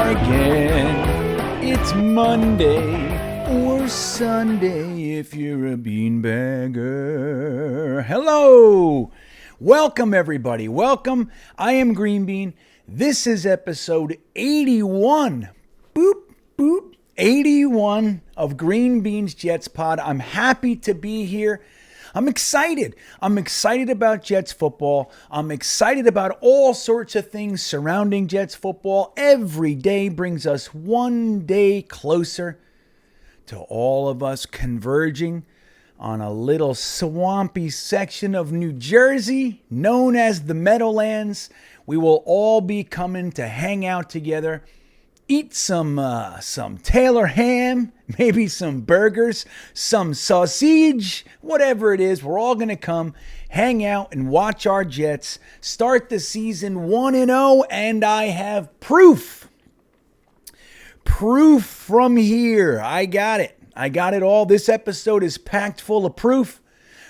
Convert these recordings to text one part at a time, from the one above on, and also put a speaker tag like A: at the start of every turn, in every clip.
A: again. It's Monday or Sunday if you're a beanbagger. Hello! Welcome, everybody. Welcome. I am Green Bean. This is episode 81. Boop, boop. 81 of Greenbeanjetsfan. I'm happy to be here. I'm excited. I'm excited about Jets football. I'm excited about all sorts of things surrounding Jets football. Every day brings us one day closer to all of us converging on a little swampy section of New Jersey known as the Meadowlands. We will all be coming to hang out together, eat some Taylor ham, maybe some burgers, some sausage, whatever it is. We're all going to come, hang out, and watch our Jets start the season 1-0, and I have proof. Proof from here. I got it. I got it all. This episode is packed full of proof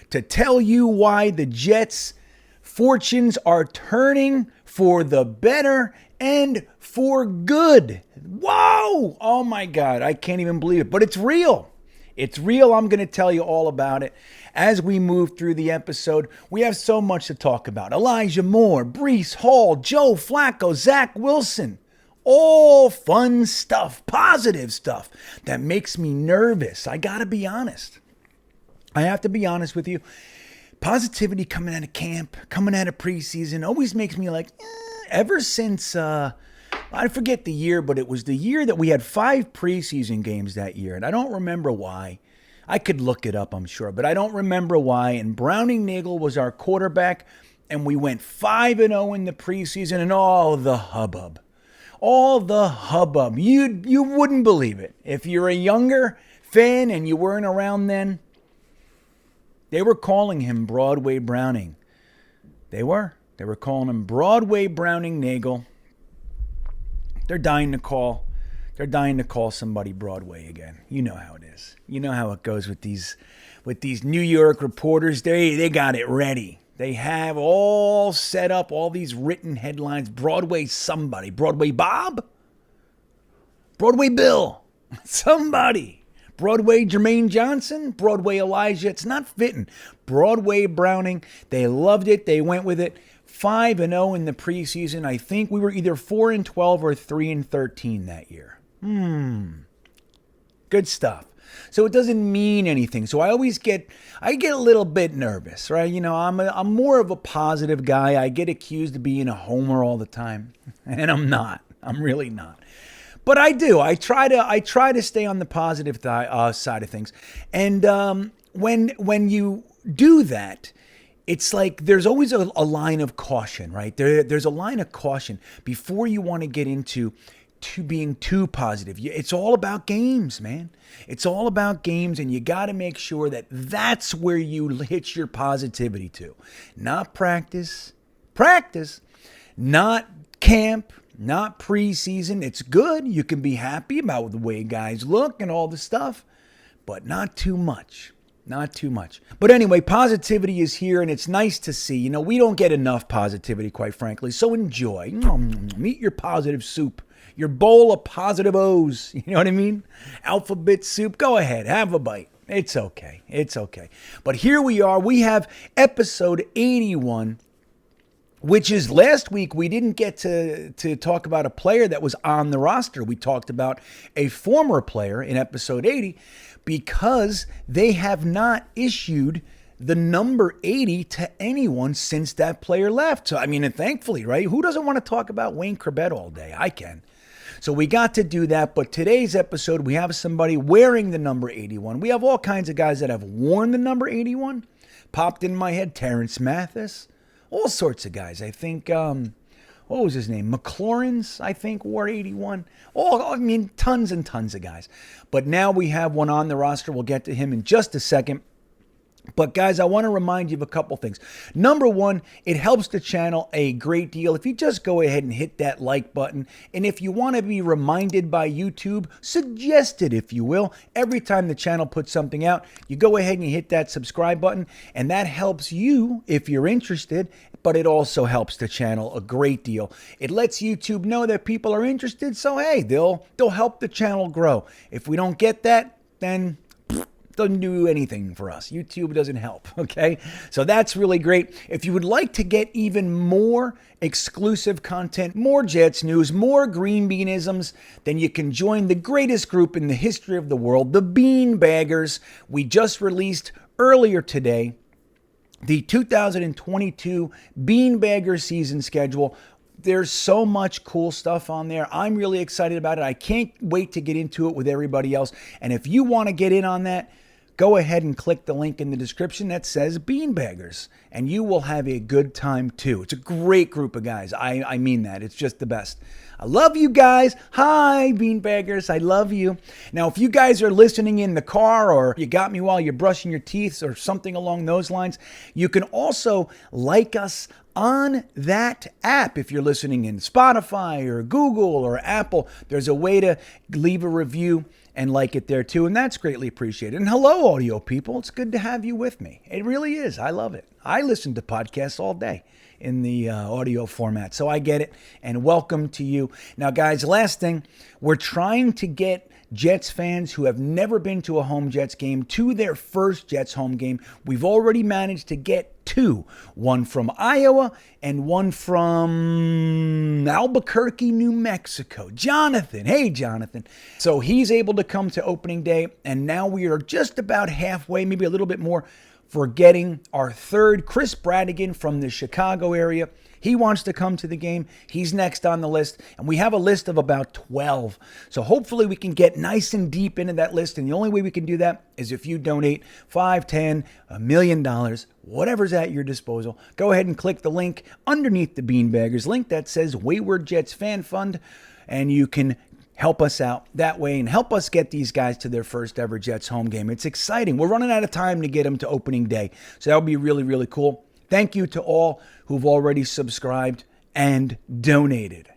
A: to tell you why the Jets' fortunes are turning for the better and for good. Whoa! Oh my God, I can't even believe it. But it's real. It's real. I'm going to tell you all about it as we move through the episode. We have so much to talk about. Elijah Moore, Breece Hall, Joe Flacco, Zach Wilson. All fun stuff, positive stuff that makes me nervous. I got to be honest. I have to be honest with you. Positivity coming out of camp, coming out of preseason always makes me like, ever since, I forget the year, but it was the year that we had 5 preseason games that year. And I don't remember why. I could look it up, I'm sure, but I don't remember why. And Browning Nagel was our quarterback, and we went 5-0 in the preseason, and all the hubbub. All the hubbub. You wouldn't believe it. If you're a younger fan and you weren't around then, they were calling him Broadway Browning. They were. They were calling him Broadway Browning Nagel. They're dying to call somebody Broadway again. You know how it is. You know how it goes with these New York reporters. They got it ready. They have all set up, all these written headlines. Broadway somebody. Broadway Bob? Broadway Bill? Somebody. Broadway Jermaine Johnson? Broadway Elijah? It's not fitting. Broadway Browning. They loved it. They went with it. 5-0 in the preseason. I think we were either 4-12 or 3-13 that year. Good stuff. So it doesn't mean anything. So I get a little bit nervous, right? You know, I'm more of a positive guy. I get accused of being a homer all the time, and I'm not. I'm really not. But I do. I try to stay on the positive side of things. And when you do that, it's like there's always a line of caution, right? There's a line of caution before you want to get into being too positive. It's all about games, man. It's all about games, and you got to make sure that that's where you hitch your positivity to. Not practice, not camp, not preseason. It's good. You can be happy about the way guys look and all the stuff, but not too much. Not too much. But anyway, positivity is here, and it's nice to see. You know, we don't get enough positivity, quite frankly, so enjoy. Eat your positive soup. Your bowl of positive O's. You know what I mean? Alphabet soup. Go ahead. Have a bite. It's okay. It's okay. But here we are. We have episode 81, which is last week we didn't get to talk about a player that was on the roster. We talked about a former player in episode 80 because they have not issued the number 80 to anyone since that player left. So, I mean, and thankfully, right? Who doesn't want to talk about Wayne Corbett all day? I can. So we got to do that. But today's episode, we have somebody wearing the number 81. We have all kinds of guys that have worn the number 81. Popped in my head, Terrence Mathis. All sorts of guys. I think, what was his name? McLaurin's, I think, wore 81. Tons and tons of guys. But now we have one on the roster. We'll get to him in just a second. But guys, I want to remind you of a couple things. Number one, it helps the channel a great deal if you just go ahead and hit that like button. And if you want to be reminded by YouTube, suggest it, if you will. Every time the channel puts something out, you go ahead and you hit that subscribe button. And that helps you if you're interested, but it also helps the channel a great deal. It lets YouTube know that people are interested, so hey, they'll help the channel grow. If we don't get that, then doesn't do anything for us. YouTube doesn't help, okay? So that's really great. If you would like to get even more exclusive content, more Jets news, more Greenbeanisms, then you can join the greatest group in the history of the world, the Beanbaggers. We just released earlier today the 2022 Beanbagger season schedule. There's so much cool stuff on there. I'm really excited about it. I can't wait to get into it with everybody else. And if you want to get in on that, go ahead and click the link in the description that says Beanbaggers, and you will have a good time too. It's a great group of guys. I mean that. It's just the best. I love you guys. Hi, Beanbaggers. I love you. Now, if you guys are listening in the car, or you got me while you're brushing your teeth or something along those lines, you can also like us on that app. If you're listening in Spotify or Google or Apple, there's a way to leave a review and like it there too, and that's greatly appreciated. And hello, audio people. It's good to have you with me. It really is. I love it. I listen to podcasts all day in the audio format, so I get it, and welcome to you. Now, guys, last thing, we're trying to get Jets fans who have never been to a home Jets game to their first Jets home game. We've already managed to get two, one from Iowa and one from Albuquerque, New Mexico. Jonathan, hey Jonathan. So he's able to come to opening day, and now we are just about halfway, maybe a little bit more, for getting our third, Chris Bradigan from the Chicago area. He wants to come to the game. He's next on the list, and we have a list of about 12. So hopefully we can get nice and deep into that list, and the only way we can do that is if you donate $5, $10, $1 million, whatever's at your disposal. Go ahead and click the link underneath the Beanbaggers link that says Wayward Jets Fan Fund, and you can help us out that way and help us get these guys to their first ever Jets home game. It's exciting. We're running out of time to get them to opening day, so that would be really, really cool. Thank you to all who've already subscribed and donated.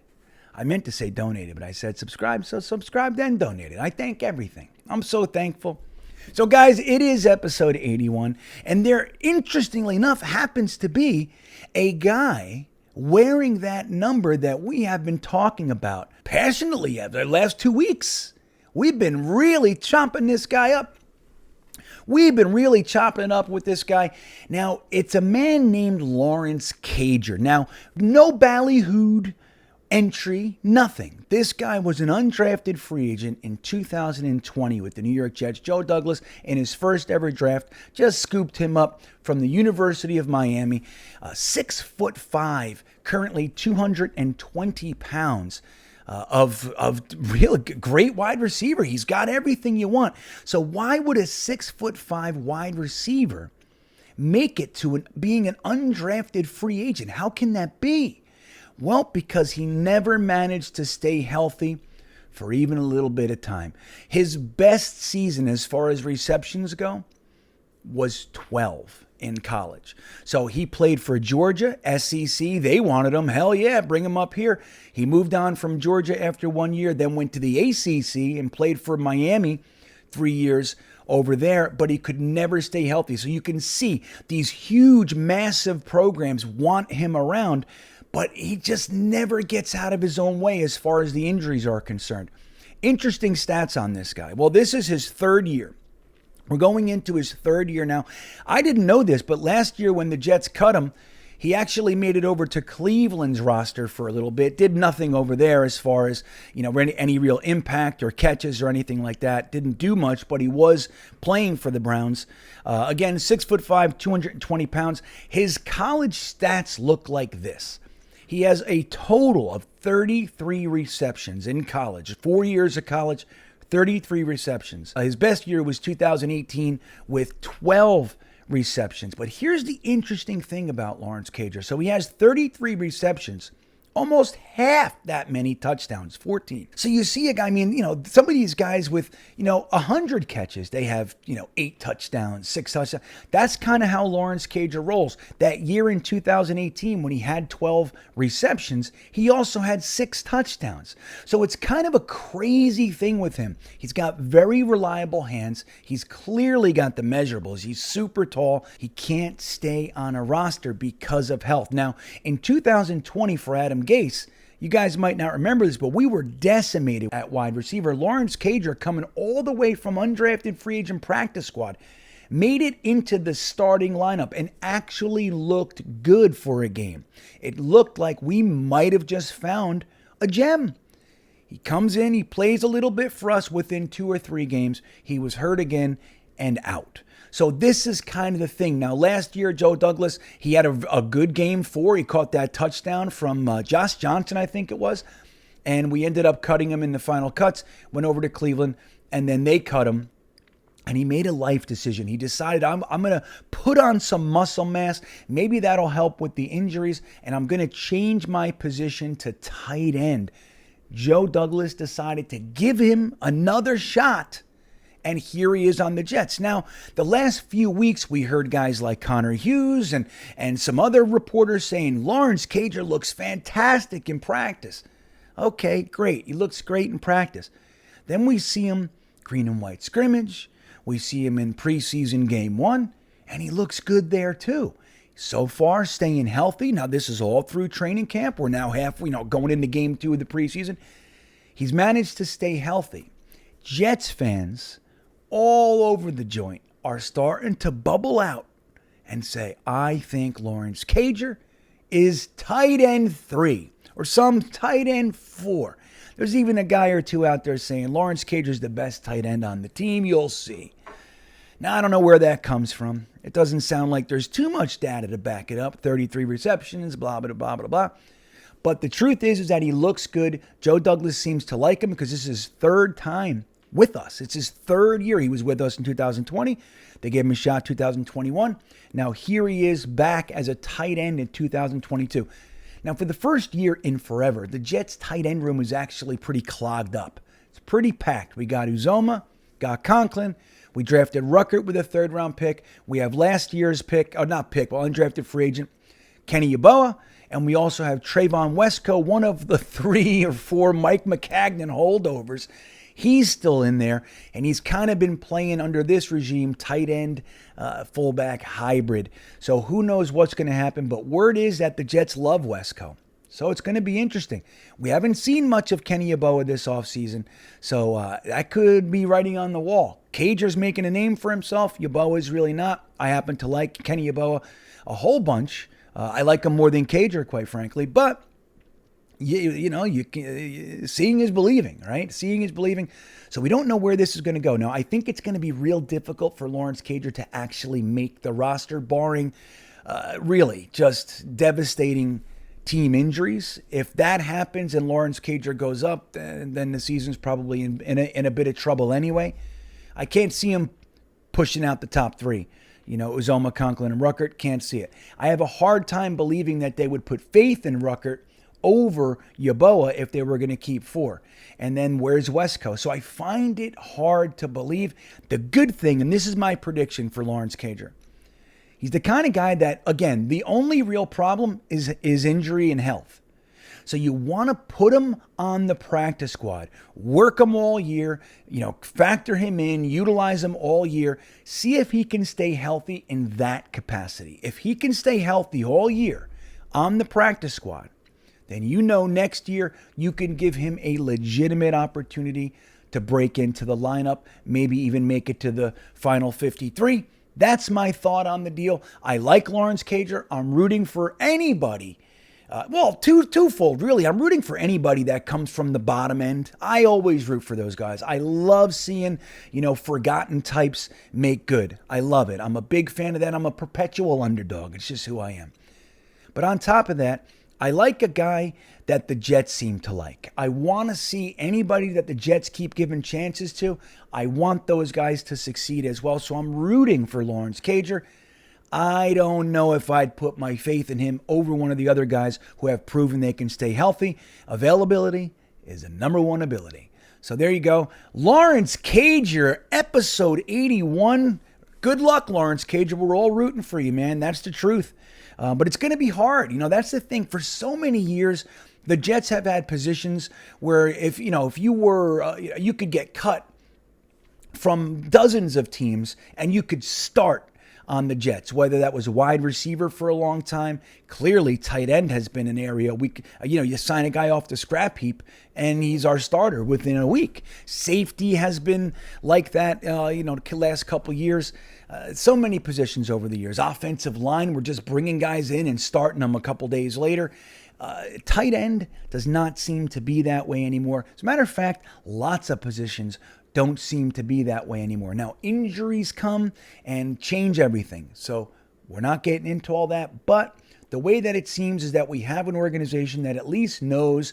A: I meant to say donated, but I said subscribe, so subscribed and donated. I thank everything. I'm so thankful. So guys, it is episode 81, and there, interestingly enough, happens to be a guy wearing that number that we have been talking about passionately the last 2 weeks. We've been really chomping this guy up. We've been really chopping it up with this guy. Now, it's a man named Lawrence Cager. Now, no ballyhooed entry, nothing. This guy was an undrafted free agent in 2020 with the New York Jets. Joe Douglas, in his first ever draft, just scooped him up from the University of Miami. 6'5", currently 220 pounds. Of real great wide receiver. He's got everything you want. So why would a 6'5" wide receiver make it to being an undrafted free agent? How can that be? Well, because he never managed to stay healthy for even a little bit of time. His best season as far as receptions go was 12 in college. So he played for Georgia, SEC. They wanted him. Hell yeah, bring him up here. He moved on from Georgia after 1 year, then went to the ACC and played for Miami 3 years over there, but he could never stay healthy. So you can see these huge, massive programs want him around, but he just never gets out of his own way as far as the injuries are concerned. Interesting stats on this guy. Well, this is his third year. We're going into his third year now. I didn't know this, but last year when the Jets cut him, he actually made it over to Cleveland's roster for a little bit. Did nothing over there as far as, any real impact or catches or anything like that. Didn't do much, but he was playing for the Browns. Again, 6'5", 220 pounds. His college stats look like this. He has a total of 33 receptions in college. 4 years of college, 33 receptions. His best year was 2018 with 12 receptions. But here's the interesting thing about Lawrence Cager. So he has 33 receptions Almost half that many touchdowns, 14. So you see a guy, some of these guys with, 100 catches, they have, 8 touchdowns, 6 touchdowns. That's kind of how Lawrence Cager rolls. That year in 2018, when he had 12 receptions, he also had 6 touchdowns. So it's kind of a crazy thing with him. He's got very reliable hands. He's clearly got the measurables. He's super tall. He can't stay on a roster because of health. Now, in 2020 for Adam Gase, you guys might not remember this, but we were decimated at wide receiver. Lawrence Cager, coming all the way from undrafted free agent practice squad, made it into the starting lineup and actually looked good for a game. It looked like we might have just found a gem. He comes in, he plays a little bit for us. Within 2 or 3 games, he was hurt again and out. So this is kind of the thing. Now, last year, Joe Douglas, he had a good game 4. He caught that touchdown from Josh Johnson, I think it was. And we ended up cutting him in the final cuts, went over to Cleveland, and then they cut him. And he made a life decision. He decided, I'm going to put on some muscle mass. Maybe that'll help with the injuries. And I'm going to change my position to tight end. Joe Douglas decided to give him another shot. And here he is on the Jets. Now, the last few weeks, we heard guys like Connor Hughes and some other reporters saying, Lawrence Cager looks fantastic in practice. Okay, great. He looks great in practice. Then we see him green and white scrimmage. We see him in preseason game 1, and he looks good there too. So far, staying healthy. Now, this is all through training camp. We're now going into game 2 of the preseason. He's managed to stay healthy. Jets fans all over the joint are starting to bubble out and say, I think Lawrence Cager is tight end 3 or some tight end 4. There's even a guy or two out there saying Lawrence Cager is the best tight end on the team. You'll see. Now, I don't know where that comes from. It doesn't sound like there's too much data to back it up. 33 receptions, blah, blah, blah, blah, blah. But the truth is that he looks good. Joe Douglas seems to like him because this is his 3rd time with us. It's his 3rd year. He was with us in 2020. They gave him a shot 2021. Now here he is back as a tight end in 2022. Now for the first year in forever, the Jets tight end room was actually pretty clogged up. It's pretty packed. We got Uzomah, got Conklin. We drafted Ruckert with a 3rd round pick. We have last year's undrafted free agent, Kenny Yeboah. And we also have Trayvon Wesco, one of the 3 or 4 Mike McCagnon holdovers. He's still in there, and he's kind of been playing under this regime, tight end, fullback hybrid. So who knows what's going to happen, but word is that the Jets love Wesco. So it's going to be interesting. We haven't seen much of Kenny Yeboah this offseason, so that could be writing on the wall. Cager's making a name for himself. Yeboah is really not. I happen to like Kenny Yeboah a whole bunch. I like him more than Cager, quite frankly, but seeing is believing, right? Seeing is believing. So we don't know where this is going to go. Now, I think it's going to be real difficult for Lawrence Cager to actually make the roster, barring really just devastating team injuries. If that happens and Lawrence Cager goes up, then the season's probably in a bit of trouble anyway. I can't see him pushing out the top 3. Uzomah, Conklin, and Ruckert, can't see it. I have a hard time believing that they would put faith in Ruckert over Yeboah if they were going to keep 4. And then where's Wesco? So I find it hard to believe. The good thing, and this is my prediction for Lawrence Cager, he's the kind of guy that, again, the only real problem is injury and health. So you want to put him on the practice squad, work him all year, factor him in, utilize him all year, see if he can stay healthy in that capacity. If he can stay healthy all year on the practice squad, then next year you can give him a legitimate opportunity to break into the lineup, maybe even make it to the final 53. That's my thought on the deal. I like Lawrence Cager. I'm rooting for anybody. Twofold, really. I'm rooting for anybody that comes from the bottom end. I always root for those guys. I love seeing, forgotten types make good. I love it. I'm a big fan of that. I'm a perpetual underdog. It's just who I am. But on top of that, I like a guy that the Jets seem to like. I want to see anybody that the Jets keep giving chances to. I want those guys to succeed as well. So I'm rooting for Lawrence Cager. I don't know if I'd put my faith in him over one of the other guys who have proven they can stay healthy. Availability is a number one ability. So there you go. Lawrence Cager, episode 81. Good luck, Lawrence Cager. We're all rooting for you, man. That's the truth. But it's going to be hard. That's the thing. For so many years, the Jets have had positions where if you were, you could get cut from dozens of teams and you could start on the Jets, whether that was wide receiver for a long time. Clearly, tight end has been an area you sign a guy off the scrap heap and he's our starter within a week. Safety has been like that, the last couple years. So many positions over the years. Offensive line, we're just bringing guys in and starting them a couple days later. Tight end does not seem to be that way anymore. As a matter of fact, lots of positions don't seem to be that way anymore. Now, injuries come and change everything. So we're not getting into all that. But the way that it seems is that we have an organization that at least knows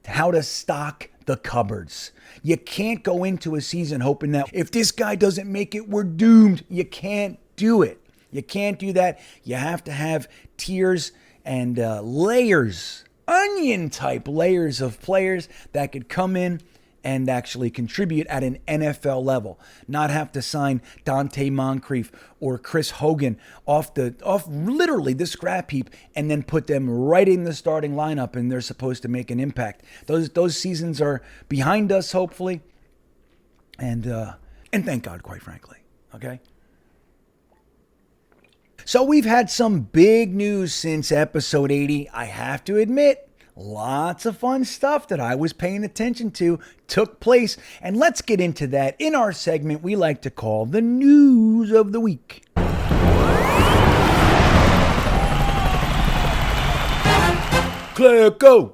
A: how to stock the cupboards. You can't go into a season hoping that if this guy doesn't make it, we're doomed. You can't do it. You can't do that. You have to have tiers and layers, onion-type layers of players that could come in and actually contribute at an NFL level. Not have to sign Dante Moncrief or Chris Hogan off literally the scrap heap and then put them right in the starting lineup and they're supposed to make an impact. Those seasons are behind us, hopefully. And thank God, quite frankly. Okay? So we've had some big news since episode 80. I have to admit, lots of fun stuff that I was paying attention to took place. And let's get into that in our segment we like to call the News of the Week. Flacco!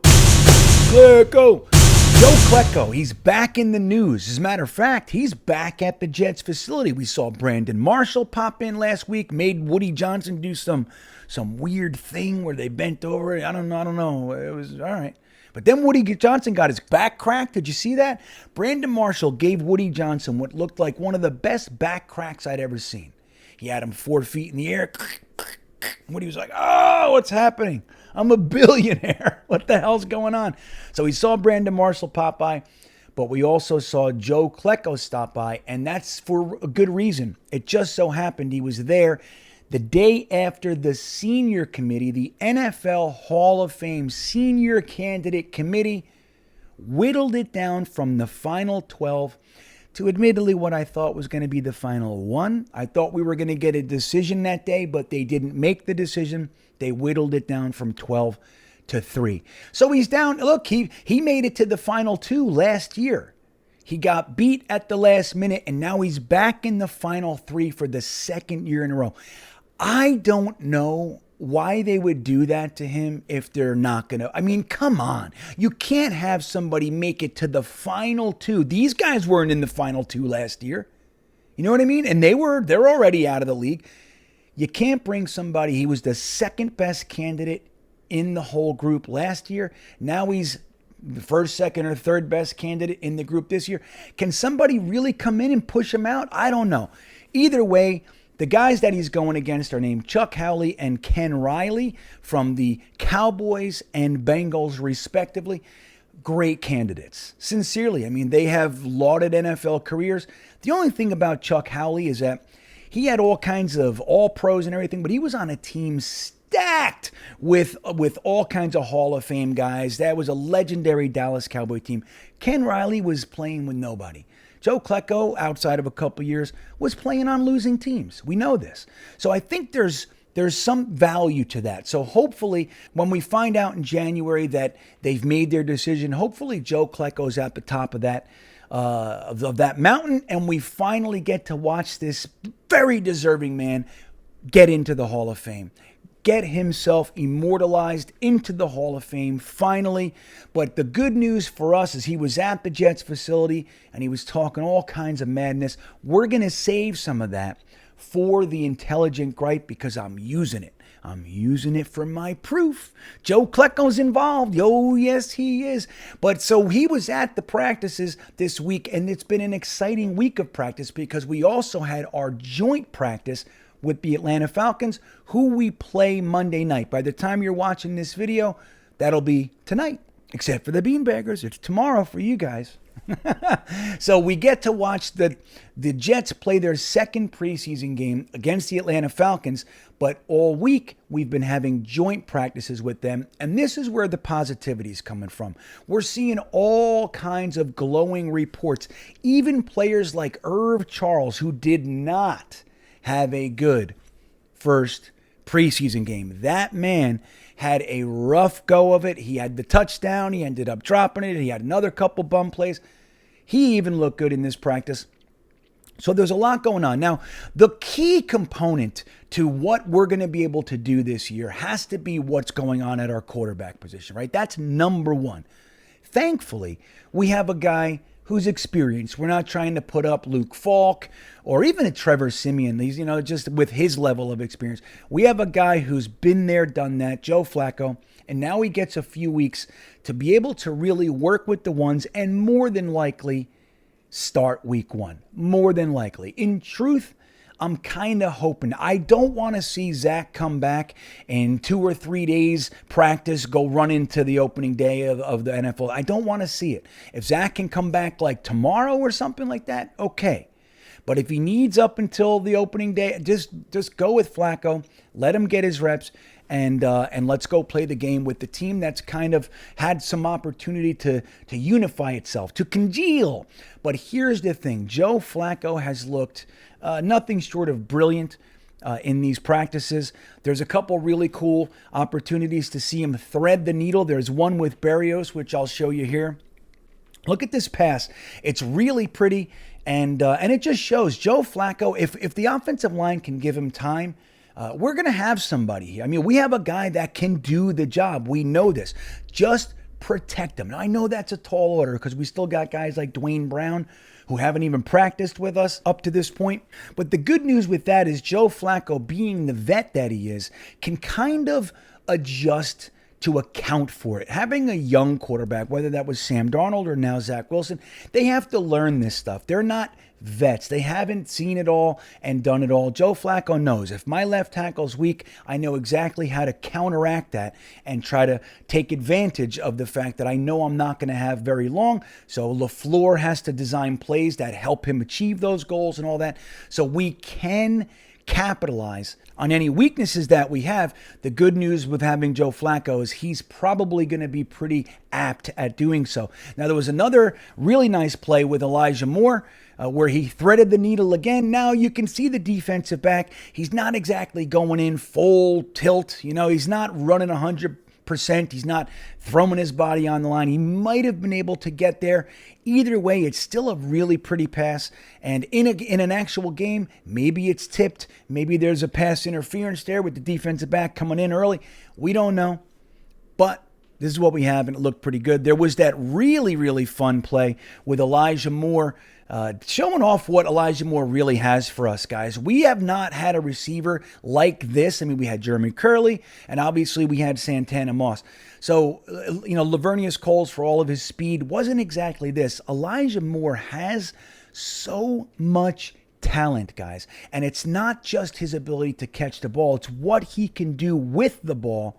A: Joe Flacco, he's back in the news. As a matter of fact, he's back at the Jets facility. We saw Brandon Marshall pop in last week, made Woody Johnson do some weird thing where they bent over. I don't know. It was all right. But then Woody Johnson got his back cracked. Did you see that? Brandon Marshall gave Woody Johnson what looked like one of the best back cracks I'd ever seen. He had him 4 feet in the air. Woody was like, oh, what's happening? I'm a billionaire. What the hell's going on? So we saw Brandon Marshall pop by, but we also saw Joe Flacco stop by, and that's for a good reason. It just so happened he was there the day after the senior committee, the NFL Hall of Fame senior candidate committee, whittled it down from the final 12 to admittedly what I thought was going to be the final 1. I thought we were going to get a decision that day, but they didn't make the decision. They whittled it down from 12 to 3. So he's down. Look, he made it to the final 2 last year. He got beat at the last minute, and now he's back in the final 3 for the second year in a row. I don't know why they would do that to him if they're not going to. I mean, come on. You can't have somebody make it to the final 2. These guys weren't in the final 2 last year. You know what I mean? And they're already out of the league. You can't bring somebody. He was the second best candidate in the whole group last year. Now he's the first, second, or third best candidate in the group this year. Can somebody really come in and push him out? I don't know. Either way, the guys that he's going against are named Chuck Howley and Ken Riley from the Cowboys and Bengals, respectively. Great candidates. Sincerely. I mean, they have lauded NFL careers. The only thing about Chuck Howley is that he had all kinds of all-pros and everything, but he was on a team stacked with all kinds of Hall of Fame guys. That was a legendary Dallas Cowboy team. Ken Riley was playing with nobody. Joe Flacco, outside of a couple years, was playing on losing teams. We know this. So I think there's some value to that. So hopefully when we find out in January that they've made their decision, hopefully Joe Flacco's at the top of that mountain, and we finally get to watch this very deserving man get into the Hall of Fame. Get himself immortalized into the Hall of Fame, finally. But the good news for us is he was at the Jets facility and he was talking all kinds of madness. We're going to save some of that for the intelligent gripe because I'm using it. I'm using it for my proof. Joe Flacco's involved. Oh, yes, he is. But so he was at the practices this week, and it's been an exciting week of practice because we also had our joint practice with the Atlanta Falcons, who we play Monday night. By the time you're watching this video, that'll be tonight, except for the Beanbaggers. It's tomorrow for you guys. So we get to watch the Jets play their second preseason game against the Atlanta Falcons, but all week we've been having joint practices with them, and this is where the positivity is coming from. We're seeing all kinds of glowing reports, even players like Irv Charles, who did not have a good first preseason game. That man had a rough go of it. He had the touchdown. He ended up dropping it. He had another couple bum plays. He even looked good in this practice. So there's a lot going on. Now, the key component to what we're going to be able to do this year has to be what's going on at our quarterback position, right? That's number one. Thankfully, we have a guy who's experienced. We're not trying to put up Luke Falk or even a Trevor Siemian. He's, just with his level of experience. We have a guy who's been there, done that, Joe Flacco, and now he gets a few weeks to be able to really work with the ones and more than likely start week one. More than likely. In truth, I'm kind of hoping. I don't want to see Zach come back in 2 or 3 days practice, go run into the opening day of the NFL. I don't want to see it. If Zach can come back like tomorrow or something like that, okay. But if he needs up until the opening day, just go with Flacco. Let him get his reps, and let's go play the game with the team that's kind of had some opportunity to unify itself, to congeal. But here's the thing. Joe Flacco has looked nothing short of brilliant in these practices. There's a couple really cool opportunities to see him thread the needle. There's one with Berrios, which I'll show you here. Look at this pass. It's really pretty, and it just shows Joe Flacco, if the offensive line can give him time, we're going to have somebody here. I mean, we have a guy that can do the job. We know this. Just protect him. Now, I know that's a tall order because we still got guys like Dwayne Brown who haven't even practiced with us up to this point. But the good news with that is Joe Flacco, being the vet that he is, can kind of adjust to account for it. Having a young quarterback, whether that was Sam Darnold or now Zach Wilson, they have to learn this stuff. They're not vets. They haven't seen it all and done it all. Joe Flacco knows if my left tackle's weak, I know exactly how to counteract that and try to take advantage of the fact that I know I'm not going to have very long. So LaFleur has to design plays that help him achieve those goals and all that. So we can capitalize on any weaknesses that we have. The good news with having Joe Flacco is he's probably going to be pretty apt at doing so. Now, there was another really nice play with Elijah Moore where he threaded the needle again. Now you can see the defensive back. He's not exactly going in full tilt. He's not running 100%. He's not throwing his body on the line. He might have been able to get there. Either way, it's still a really pretty pass. And in an actual game, maybe it's tipped. Maybe there's a pass interference there with the defensive back coming in early. We don't know. But this is what we have, and it looked pretty good. There was that really, really fun play with Elijah Moore, showing off what Elijah Moore really has for us, guys. We have not had a receiver like this. I mean, we had Jeremy Curley, and obviously we had Santana Moss. So, Lavernius Coles, for all of his speed, wasn't exactly this. Elijah Moore has so much talent, guys. And it's not just his ability to catch the ball. It's what he can do with the ball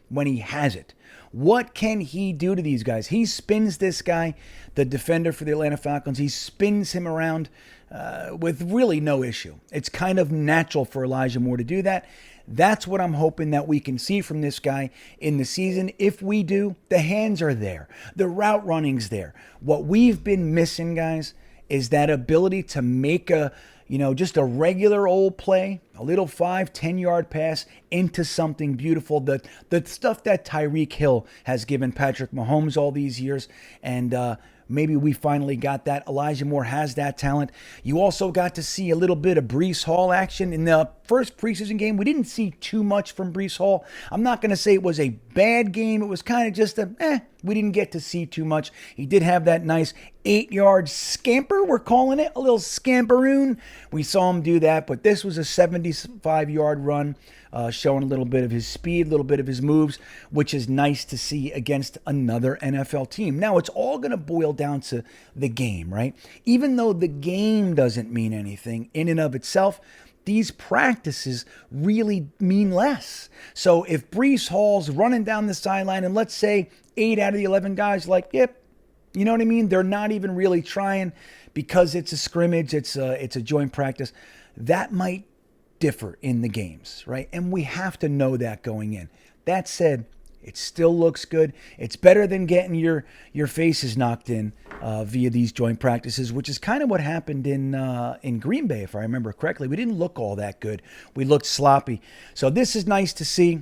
A: when he has it. What can he do to these guys? He spins this guy, the defender for the Atlanta Falcons. He spins him around with really no issue. It's kind of natural for Elijah Moore to do that. That's what I'm hoping that we can see from this guy in the season. If we do, the hands are there. The route running's there. What we've been missing, guys, is that ability to make just a regular old play, a little 5-10 yard pass into something beautiful. The stuff that Tyreek Hill has given Patrick Mahomes all these years. And maybe we finally got that. Elijah Moore has that talent. You also got to see a little bit of Breece Hall action. In the first preseason game, we didn't see too much from Breece Hall. I'm not going to say it was a bad game. It was kind of just we didn't get to see too much. He did have that nice 8-yard scamper, we're calling it, a little scamperoon. We saw him do that, but this was a 75-yard run, showing a little bit of his speed, a little bit of his moves, which is nice to see against another NFL team. Now, it's all going to boil down to the game, right? Even though the game doesn't mean anything in and of itself, these practices really mean less. So if Breece Hall's running down the sideline and let's say 8 out of the 11 guys like, yep, you know what I mean? They're not even really trying because it's a scrimmage, it's a joint practice. That might differ in the games, right? And we have to know that going in. That said, it still looks good. It's better than getting your faces knocked in via these joint practices, which is kind of what happened in Green Bay, if I remember correctly. We didn't look all that good. We looked sloppy. So this is nice to see.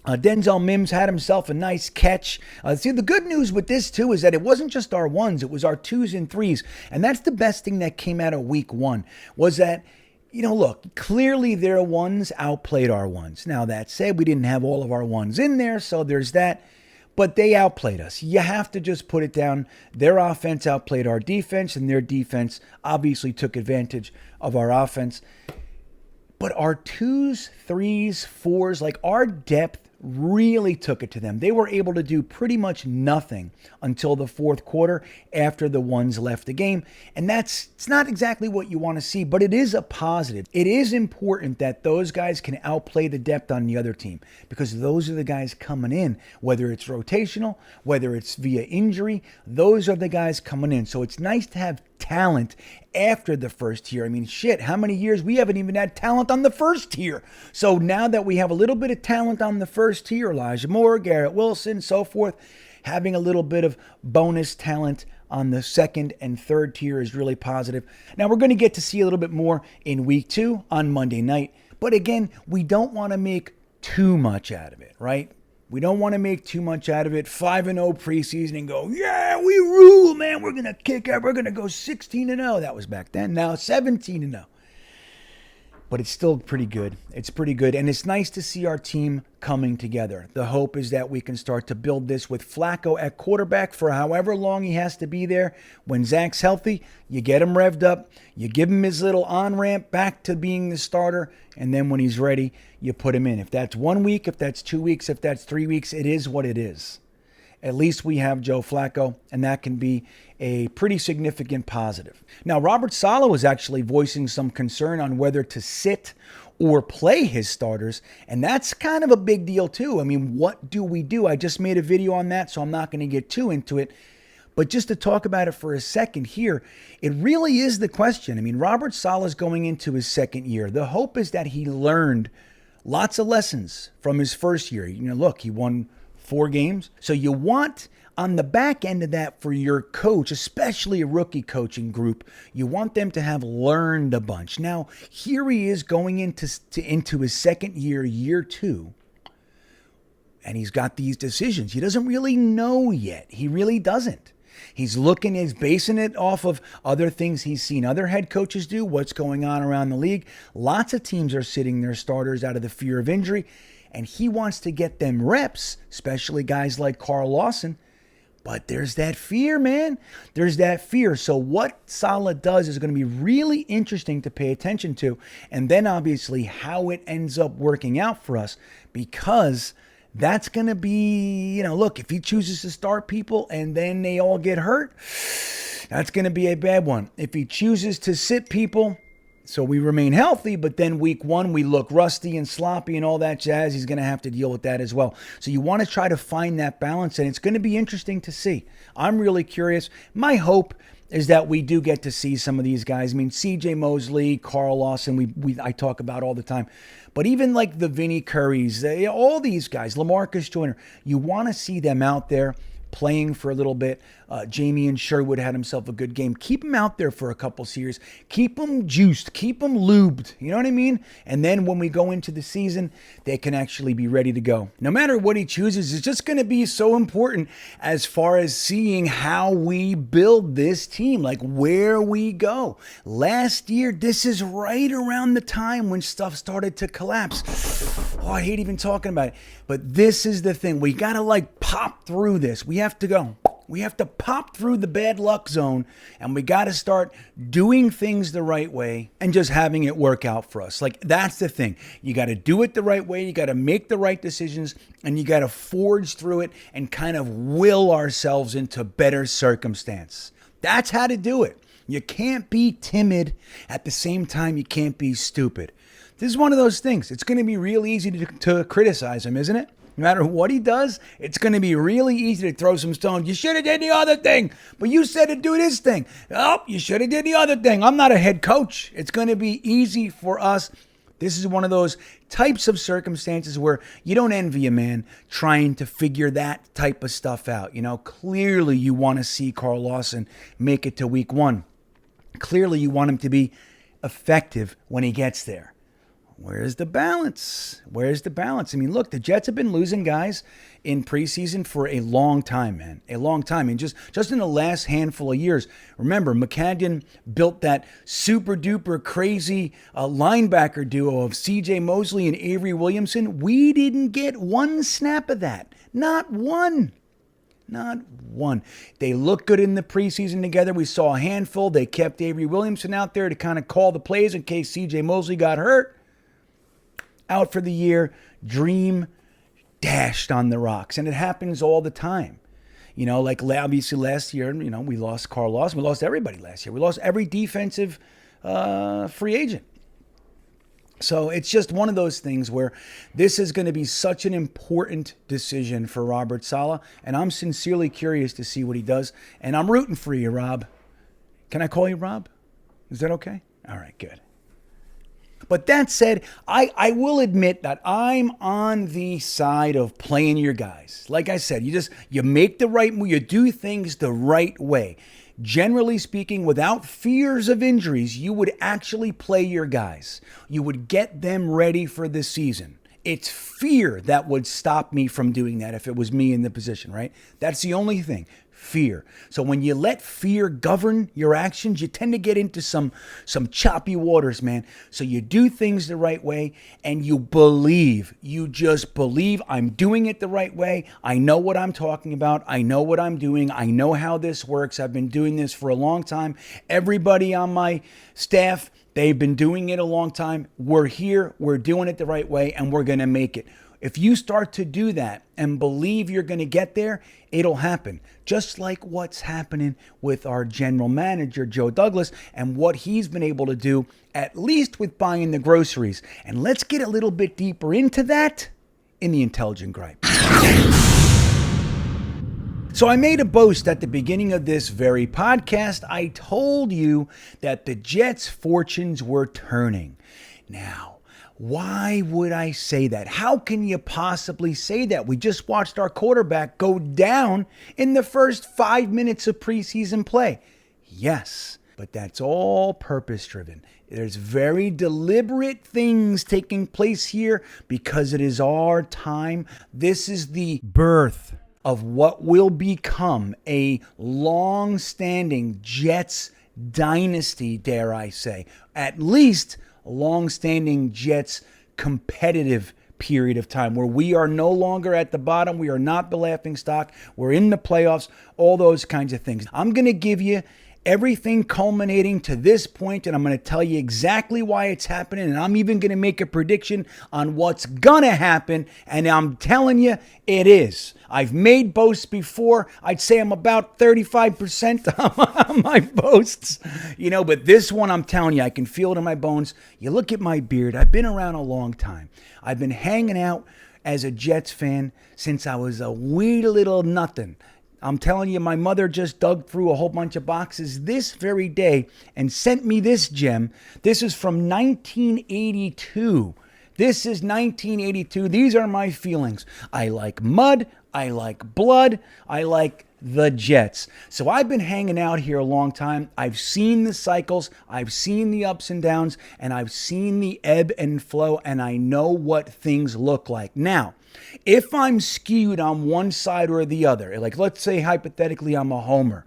A: Denzel Mims had himself a nice catch. See, the good news with this, too, is that it wasn't just our ones. It was our 2s and 3s. And that's the best thing that came out of week 1 was that, look, clearly their 1s outplayed our 1s. Now, that said, we didn't have all of our 1s in there, so there's that. But they outplayed us. You have to just put it down. Their offense outplayed our defense, and their defense obviously took advantage of our offense. But our 2s, 3s, 4s, like our depth really took it to them. They were able to do pretty much nothing until the fourth quarter after the 1s left the game. And it's not exactly what you want to see, but it is a positive. It is important that those guys can outplay the depth on the other team because those are the guys coming in, whether it's rotational, whether it's via injury, those are the guys coming in. So it's nice to have talent after the first tier. I mean, shit, how many years we haven't even had talent on the first tier? So now that we have a little bit of talent on the first tier, Elijah Moore, Garrett Wilson, so forth, having a little bit of bonus talent on the second and third tier is really positive. Now we're going to get to see a little bit more in week 2 on Monday night. But again, we don't want to make too much out of it, right? We don't want to make too much out of it. 5-0 preseason and go, yeah, we rule, man. We're going to kick out. We're going to go 16-0. That was back then. Now 17-0. But it's still pretty good. It's pretty good. And it's nice to see our team coming together. The hope is that we can start to build this with Flacco at quarterback for however long he has to be there. When Zach's healthy, you get him revved up. You give him his little on-ramp back to being the starter. And then when he's ready, you put him in. If that's 1 week, if that's 2 weeks, if that's 3 weeks, it is what it is. At least we have Joe Flacco, and that can be a pretty significant positive. Now, Robert Saleh was actually voicing some concern on whether to sit or play his starters, and that's kind of a big deal too. I mean, what do we do? I just made a video on that, so I'm not going to get too into it. But just to talk about it for a second here, it really is the question. I mean, Robert Saleh is going into his second year. The hope is that he learned lots of lessons from his first year. Look, he won 4 games. So you want on the back end of that for your coach, especially a rookie coaching group, you want them to have learned a bunch. Now, here he is going into his second year, year 2, and he's got these decisions. He doesn't really know yet. He really doesn't. He's basing it off of other things he's seen other head coaches do, what's going on around the league. Lots of teams are sitting their starters out of the fear of injury. And he wants to get them reps, especially guys like Carl Lawson. But there's that fear, man. There's that fear. So what Saleh does is going to be really interesting to pay attention to. And then obviously how it ends up working out for us. Because that's going to be, look, if he chooses to start people and then they all get hurt, that's going to be a bad one. If he chooses to sit people, so we remain healthy, but then week 1, we look rusty and sloppy and all that jazz. He's going to have to deal with that as well. So you want to try to find that balance, and it's going to be interesting to see. I'm really curious. My hope is that we do get to see some of these guys. I mean, C.J. Mosley, Carl Lawson, I talk about all the time. But even like the Vinny Currys, all these guys, LaMarcus Joyner, you want to see them out there playing for a little bit. Jamie and Sherwood had himself a good game. Keep him out there for a couple series. Keep him juiced. Keep him lubed. You know what I mean? And then when we go into the season, they can actually be ready to go. No matter what he chooses, it's just going to be so important as far as seeing how we build this team, like where we go. Last year, this is right around the time when stuff started to collapse. Oh, I hate even talking about it. But this is the thing. We got to pop through this. We have to go. We have to pop through the bad luck zone, and we got to start doing things the right way and just having it work out for us. That's the thing. You got to do it the right way. You got to make the right decisions, and you got to forge through it and kind of will ourselves into better circumstance. That's how to do it. You can't be timid at the same time you can't be stupid. This is one of those things. It's going to be real easy to criticize him, isn't it? No matter what he does, it's going to be really easy to throw some stones. You should have did the other thing, but you said to do this thing. Oh, you should have did the other thing. I'm not a head coach. It's going to be easy for us. This is one of those types of circumstances where you don't envy a man trying to figure that type of stuff out. Clearly you want to see Carl Lawson make it to week 1. Clearly you want him to be effective when he gets there. Where's the balance? Where's the balance? I mean, look, the Jets have been losing guys in preseason for a long time, man. A long time. I mean, just in the last handful of years. Remember, McCagnon built that super duper crazy linebacker duo of C.J. Mosley and Avery Williamson. We didn't get one snap of that. Not one. Not one. They looked good in the preseason together. We saw a handful. They kept Avery Williamson out there to kind of call the plays in case C.J. Mosley got hurt. Out for the year, dream dashed on the rocks. And it happens all the time. Like obviously last year, we lost Carl Lawson. We lost everybody last year. We lost every defensive free agent. So it's just one of those things where this is going to be such an important decision for Robert Saleh. And I'm sincerely curious to see what he does. And I'm rooting for you, Rob. Can I call you Rob? Is that okay? All right, good. But that said, I will admit that I'm on the side of playing your guys. Like I said, you make the right move, you do things the right way. Generally speaking, without fears of injuries, you would actually play your guys. You would get them ready for the season. It's fear that would stop me from doing that if it was me in the position, right? That's the only thing. Fear. So when you let fear govern your actions, you tend to get into some choppy waters, man. So you do things the right way and you believe. You just believe I'm doing it the right way. I know what I'm talking about. I know what I'm doing. I know how this works. I've been doing this for a long time. Everybody on my staff, they've been doing it a long time. We're here. We're doing it the right way and we're going to make it. If you start to do that and believe you're going to get there, it'll happen. Just like what's happening with our general manager, Joe Douglas, and what he's been able to do, at least with buying the groceries. And let's get a little bit deeper into that in the Intelligent Gripe. So I made a boast at the beginning of this very podcast. I told you that the Jets' fortunes were turning. Now, why would I say that? How can you possibly say that? We just watched our quarterback go down in the first 5 minutes of preseason play. Yes, but that's all purpose-driven. There's very deliberate things taking place here because it is our time. This is the birth of what will become a long-standing Jets dynasty, dare I say. At least a long-standing Jets competitive period of time where we are no longer at the bottom. We are not the laughingstock. We're in the playoffs, all those kinds of things. I'm going to give you everything culminating to this point, and I'm going to tell you exactly why it's happening, and I'm even going to make a prediction on what's going to happen, and I'm telling you, it is. I've made boasts before. I'd say I'm about 35% on my boasts, but this one, I'm telling you, I can feel it in my bones. You look at my beard. I've been around a long time. I've been hanging out as a Jets fan since I was a wee little nothing. I'm telling you, my mother just dug through a whole bunch of boxes this very day and sent me this gem. This is from 1982. This is 1982. These are my feelings. I like mud. I like blood. I like the Jets. So I've been hanging out here a long time. I've seen the cycles. I've seen the ups and downs. And I've seen the ebb and flow. And I know what things look like. Now, if I'm skewed on one side or the other, like let's say hypothetically I'm a homer,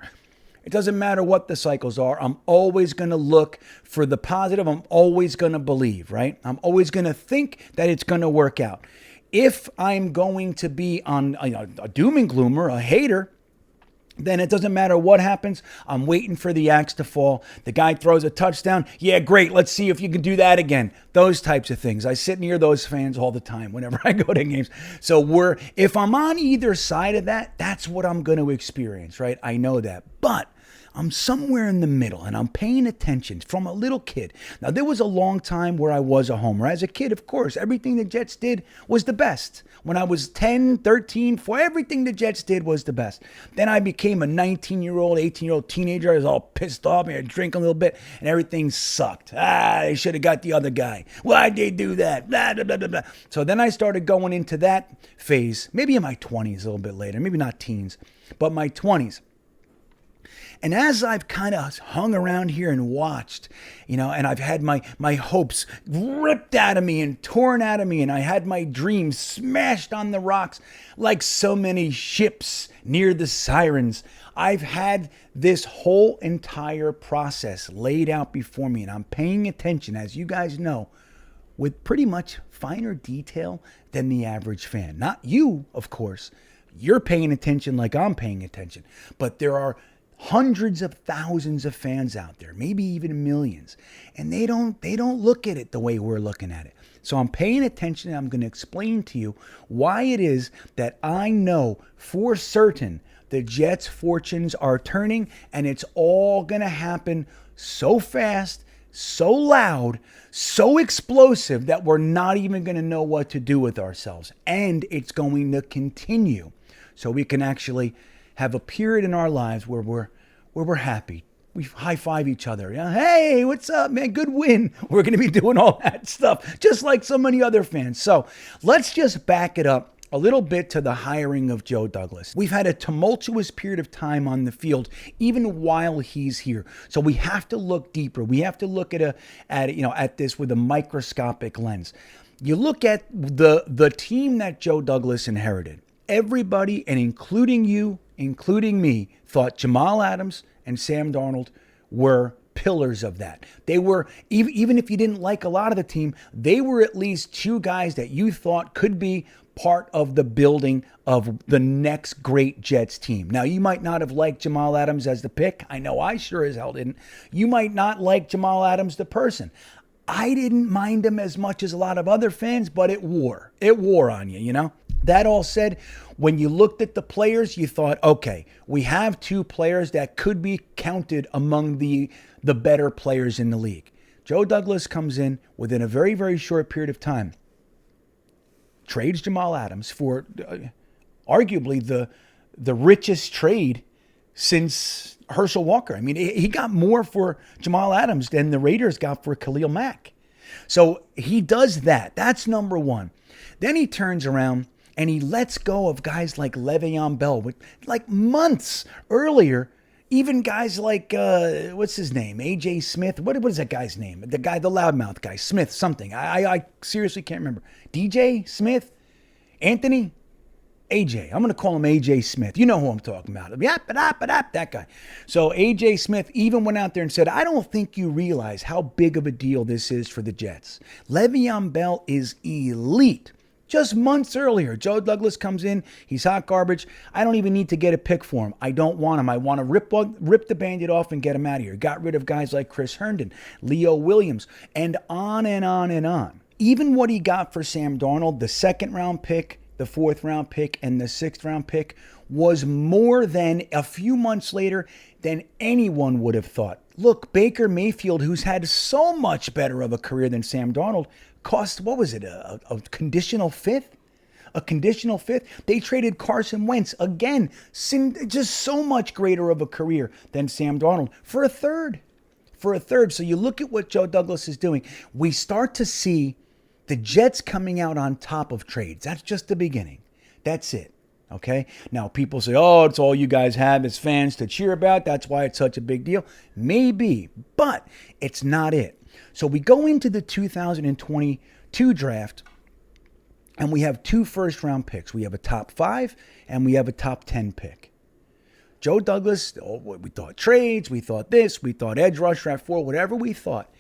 A: it doesn't matter what the cycles are. I'm always going to look for the positive. I'm always going to believe, right? I'm always going to think that it's going to work out. If I'm going to be on a doom and gloomer, a hater, then it doesn't matter what happens. I'm waiting for the axe to fall. The guy throws a touchdown. Yeah, great. Let's see if you can do that again. Those types of things. I sit near those fans all the time whenever I go to games. So if I'm on either side of that, that's what I'm going to experience, right? I know that. But I'm somewhere in the middle, and I'm paying attention from a little kid. Now, there was a long time where I was a homer. As a kid, of course, everything the Jets did was the best. When I was 10, 13, 4, everything the Jets did was the best. Then I became a 19-year-old, 18-year-old teenager. I was all pissed off. I drank a little bit, and everything sucked. They should have got the other guy. Why'd they do that? Blah, blah, blah, blah, blah. So then I started going into that phase, maybe in my 20s, a little bit later, maybe not teens, but my 20s. And as I've kind of hung around here and watched, and I've had my hopes ripped out of me and torn out of me, and I had my dreams smashed on the rocks like so many ships near the sirens, I've had this whole entire process laid out before me, and I'm paying attention, as you guys know, with pretty much finer detail than the average fan. Not you, of course. You're paying attention like I'm paying attention. But there are hundreds of thousands of fans out there, maybe even millions, and they don't look at it the way we're looking at it. So I'm paying attention, and I'm going to explain to you why it is that I know for certain the Jets' fortunes are turning, and it's all going to happen so fast, so loud, so explosive that we're not even going to know what to do with ourselves. And it's going to continue. So we can actually have a period in our lives where we're happy. We high-five each other. Hey, what's up, man? Good win. We're going to be doing all that stuff, just like so many other fans. So let's just back it up a little bit to the hiring of Joe Douglas. We've had a tumultuous period of time on the field, even while he's here. So we have to look deeper. We have to look at this with a microscopic lens. You look at the team that Joe Douglas inherited. Everybody, and including you, including me, thought Jamal Adams and Sam Darnold were pillars of that. They were, even if you didn't like a lot of the team, they were at least two guys that you thought could be part of the building of the next great Jets team. Now, you might not have liked Jamal Adams as the pick. I know I sure as hell didn't. You might not like Jamal Adams, the person. I didn't mind him as much as a lot of other fans, but it wore on you, That all said, when you looked at the players, you thought, okay, we have two players that could be counted among the better players in the league. Joe Douglas comes in within a very, very short period of time, trades Jamal Adams for arguably the richest trade since Herschel Walker. I mean, he got more for Jamal Adams than the Raiders got for Khalil Mack. So he does that. That's number one. Then he turns around and he lets go of guys like Le'Veon Bell, like months earlier. Even guys like, what's his name? A.J. Smith. What is that guy's name? The loudmouth guy, Smith something. I seriously can't remember. DJ Smith? Anthony? A.J. I'm going to call him A.J. Smith. You know who I'm talking about. That guy. So A.J. Smith even went out there and said, I don't think you realize how big of a deal this is for the Jets. Le'Veon Bell is elite. Just months earlier, Joe Douglas comes in. He's hot garbage. I don't even need to get a pick for him. I don't want him. I want to rip the Band-Aid off and get him out of here. Got rid of guys like Chris Herndon, Leo Williams, and on and on and on. Even what he got for Sam Darnold, the second-round pick, the fourth-round pick, and the sixth-round pick, was more than a few months later than anyone would have thought. Look, Baker Mayfield, who's had so much better of a career than Sam Darnold, cost, what was it, a conditional fifth? A conditional fifth? They traded Carson Wentz, again, just so much greater of a career than Sam Darnold, for a third. So you look at what Joe Douglas is doing. We start to see the Jets coming out on top of trades. That's just the beginning. That's it. Okay? Now, people say, oh, it's all you guys have as fans to cheer about. That's why it's such a big deal. Maybe, but it's not it. So we go into the 2022 draft, and we have two first-round picks. We have a top 5, and we have a top 10 pick. Joe Douglas, we thought trades, we thought this, we thought edge rush, draft 4, whatever we thought.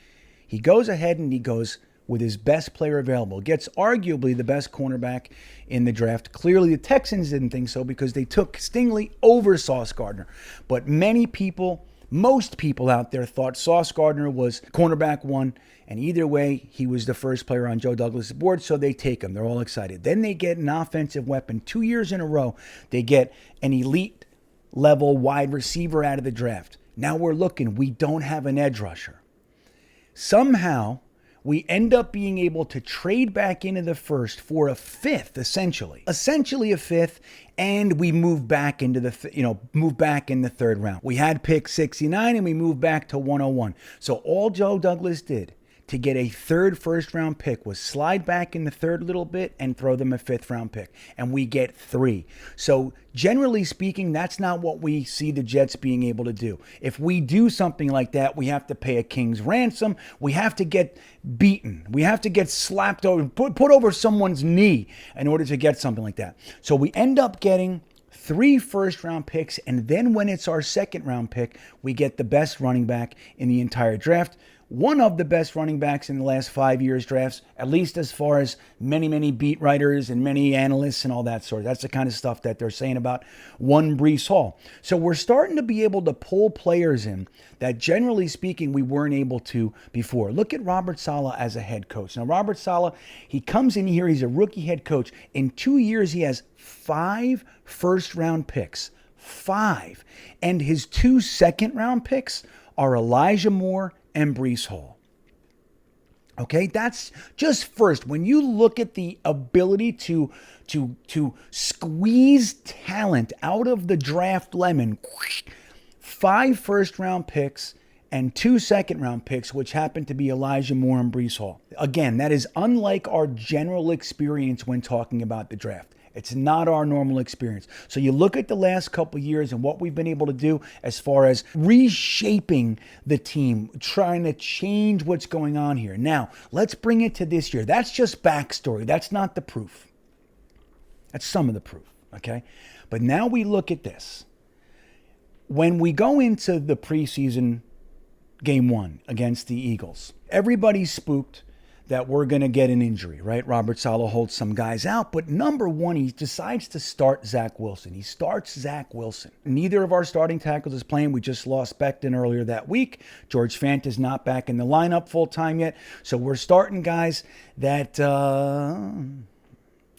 A: He goes ahead and he goes with his best player available. Gets arguably the best cornerback in the draft. Clearly the Texans didn't think so because they took Stingley over Sauce Gardner. But most people out there thought Sauce Gardner was cornerback 1, and either way, he was the first player on Joe Douglas' board, so they take him. They're all excited. Then they get an offensive weapon. 2 years in a row, they get an elite level wide receiver out of the draft. Now we're looking, we don't have an edge rusher. Somehow, we end up being able to trade back into the first for a fifth, essentially a fifth, and we move back into move back in the third round. We had pick 69 and we moved back to 101. So all Joe Douglas did to get a third first-round pick was slide back in the third a little bit and throw them a fifth-round pick. And we get 3. So generally speaking, that's not what we see the Jets being able to do. If we do something like that, we have to pay a king's ransom. We have to get beaten. We have to get slapped over, put over someone's knee in order to get something like that. So we end up getting 3 first-round picks, and then when it's our second-round pick, we get the best running back in the entire draft. One of the best running backs in the last 5 years drafts, at least as far as many beat writers and many analysts and all that sort. That's the kind of stuff that they're saying about one Breece Hall. So we're starting to be able to pull players in that, generally speaking, we weren't able to before. Look at Robert Saleh as a head coach. Now, Robert Saleh, he comes in here, he's a rookie head coach. In 2 years, he has 5 first-round picks. 5. And his 2 second-round picks are Elijah Moore and Breece Hall. Okay, that's just first. When you look at the ability to squeeze talent out of the draft lemon, 5 first-round picks and 2 second-round picks, which happen to be Elijah Moore and Breece Hall. Again, that is unlike our general experience when talking about the draft. It's not our normal experience. So you look at the last couple of years and what we've been able to do as far as reshaping the team, trying to change what's going on here. Now, let's bring it to this year. That's just backstory. That's not the proof. That's some of the proof, okay? But now we look at this. When we go into the preseason game 1 against the Eagles, everybody's spooked that we're going to get an injury, right? Robert Saleh holds some guys out, but number 1, he decides to start Zach Wilson. He starts Zach Wilson. Neither of our starting tackles is playing. We just lost Becton earlier that week. George Fant is not back in the lineup full-time yet. So we're starting guys that